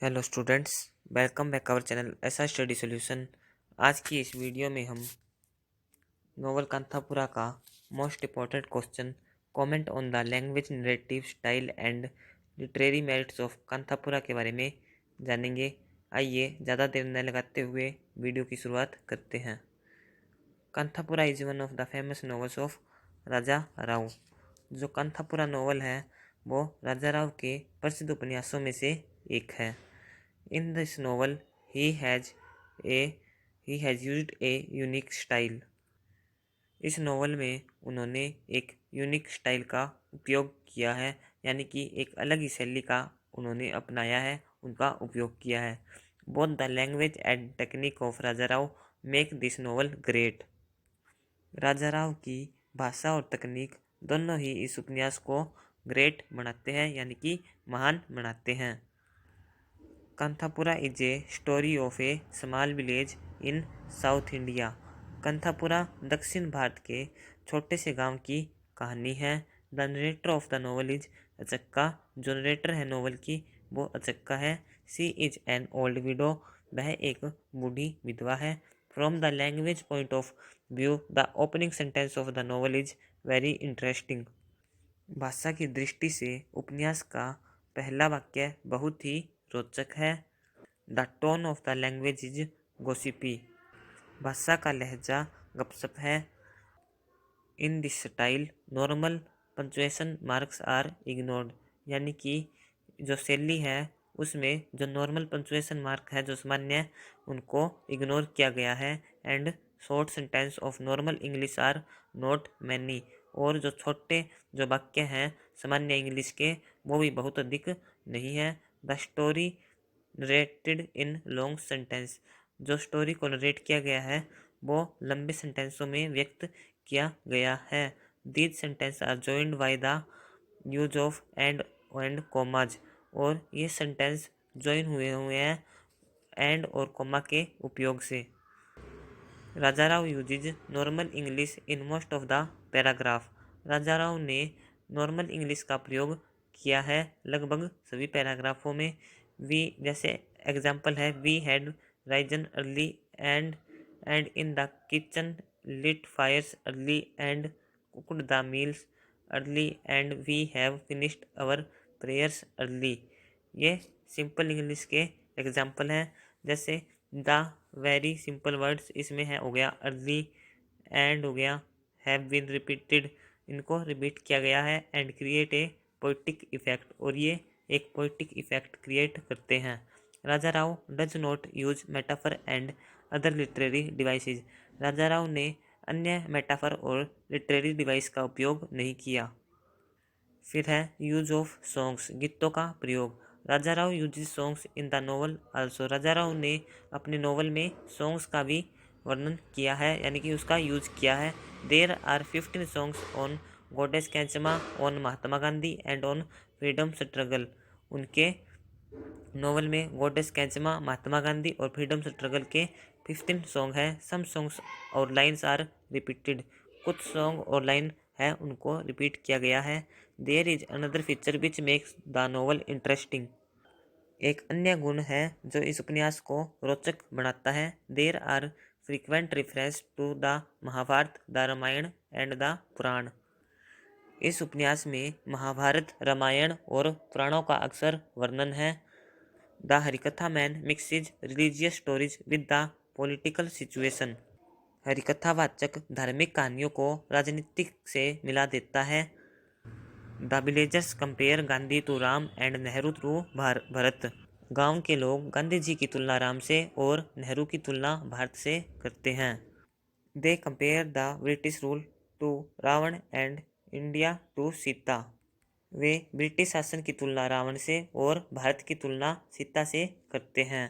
Hello students, welcome back our channel ऐसा study solution. आज की इस वीडियो में हम नोवेल कांथापुरा का most important question comment on the language narrative style and literary merits of Kanthapura के बारे में जानेंगे। आइए ज़्यादा देर न लगाते हुए वीडियो की शुरुआत करते हैं। Kanthapura is one of the famous novels of Raja Rao. जो कांथापुरा नॉवल है वो राजा राव के प्रसिद्ध उपन्यासों में से एक है। In this novel, he has used a unique style. इस नॉवल में उन्होंने एक यूनिक स्टाइल का उपयोग किया है, यानी कि एक अलग ही शैली का उन्होंने अपनाया है, उनका उपयोग किया है। Both the language and technique of Raja Rao make this novel great. Raja Rao की भाषा और तकनीक दोनों ही इस उपन्यास को ग्रेट बनाते हैं, यानी कि महान बनाते हैं। Kanthapura is a story of A small village in south India. Kanthapura दक्षिण भारत के छोटे से गांव की कहानी है। The narrator of the novel is Achakka. जो नरेटर है नोवेल की वो अचक्का है। सी इज एन ओल्ड विडो। वह एक बूढ़ी विधवा है। From the language point of view the opening sentence of the novel is very interesting. भाषा की दृष्टि से उपन्यास का पहला वाक्य बहुत ही रोचक है। The tone of the language is gossipy. भाषा का लहजा गपसप है। In this style normal punctuation marks are ignored. यानी कि जो शैली है उसमें जो नॉर्मल पंक्चुएशन मार्क है, जो सामान्य, उनको इग्नोर किया गया है। And short sentence of normal English are not many. और जो छोटे जो वाक्य हैं सामान्य इंग्लिश के वो भी बहुत अधिक नहीं है। The story narrated in long sentence. जो स्टोरी को नरेट किया गया है वो लंबे सेंटेंसों में व्यक्त किया गया है। These sentence are joined by the use of and commas. और ये सेंटेंस जॉइन हुए हैं एंड और कॉमा के उपयोग से। Raja Rao uses normal English in most of the paragraph. Raja Rao ने नॉर्मल इंग्लिश का प्रयोग किया है लगभग सभी पैराग्राफों में। वी जैसे एग्जाम्पल है, we had risen early and in the kitchen, lit fires early and cooked the meals early and we have finished our prayers early. ये सिंपल इंग्लिश के एग्जाम्पल हैं। जैसे द वेरी सिंपल वर्ड्स इसमें है हो गया early, and हो गया हैव बीन रिपीटेड, इनको रिपीट किया गया है। And create a poetic effect, और ये एक पोइटिक इफेक्ट क्रिएट करते हैं। Raja Rao does not use metaphor and other literary devices. Raja Rao ने अन्य मेटाफर और लिटरेरी डिवाइस का उपयोग नहीं किया। फिर है यूज ऑफ सॉन्ग्स, गीतों का प्रयोग। Raja Rao uses songs in the novel also. Raja Rao ने अपने नोवेल में सॉन्ग्स का भी वर्णन किया है, यानी कि उसका यूज किया है। There are 15 songs on goddess Kenchamma, on Mahatma Gandhi and on freedom struggle. उनके नोवेल में गॉडेस कैंचमा, महात्मा गांधी और फ्रीडम स्ट्रगल के 15 सॉन्ग हैं। सम सॉन्ग्स और लाइन्स आर रिपीटेड। कुछ सॉन्ग और लाइन है उनको रिपीट किया गया है। There is another feature which makes the novel interesting. एक अन्य गुण है जो इस उपन्यास को रोचक बनाता है। There are frequent reference to the Mahabharata, the Ramayana and the Purana. इस उपन्यास में महाभारत, रामायण और पुराणों का अक्सर वर्णन है। The harikatha man mixes religious stories with the political situation. हरिकथावाचक धार्मिक कहानियों को राजनीतिक से मिला देता है। The villagers compare Gandhi to Ram and Nehru to Bharat. गांव के लोग गांधी जी की तुलना राम से और नेहरू की तुलना भारत से करते हैं। They compare the British rule to Ravan and India to Sita. वे ब्रिटिश शासन की तुलना रावण से और भारत की तुलना सीता से करते हैं।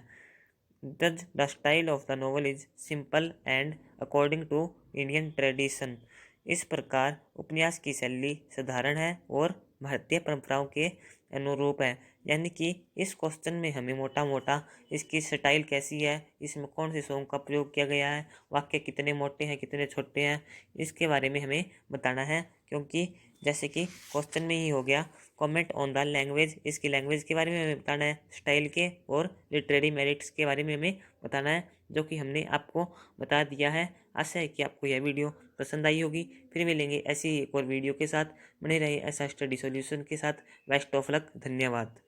Thus, the style of the novel is simple and according to Indian tradition. इस प्रकार उपन्यास की शैली साधारण है और भारतीय परंपराओं के अनुरूप है। यानी कि इस क्वेश्चन में हमें मोटा मोटा इसकी स्टाइल कैसी है, इसमें कौन से सॉन्ग का प्रयोग किया गया है, वाक्य कितने मोटे हैं कितने छोटे हैं, इसके बारे में हमें बताना है। क्योंकि जैसे कि क्वेश्चन में ही हो गया कमेंट ऑन द लैंग्वेज, इसकी लैंग्वेज के बारे में हमें बताना है, स्टाइल के और लिटरेरी मेरिट्स के बारे में हमें बताना है, जो कि हमने आपको बता दिया है। आशा है कि आपको यह वीडियो पसंद आई होगी। फिर मिलेंगे ऐसी एक और वीडियो के साथ। बने रहिए ऐसा स्टडी सॉल्यूशन के साथ। Best of luck. धन्यवाद।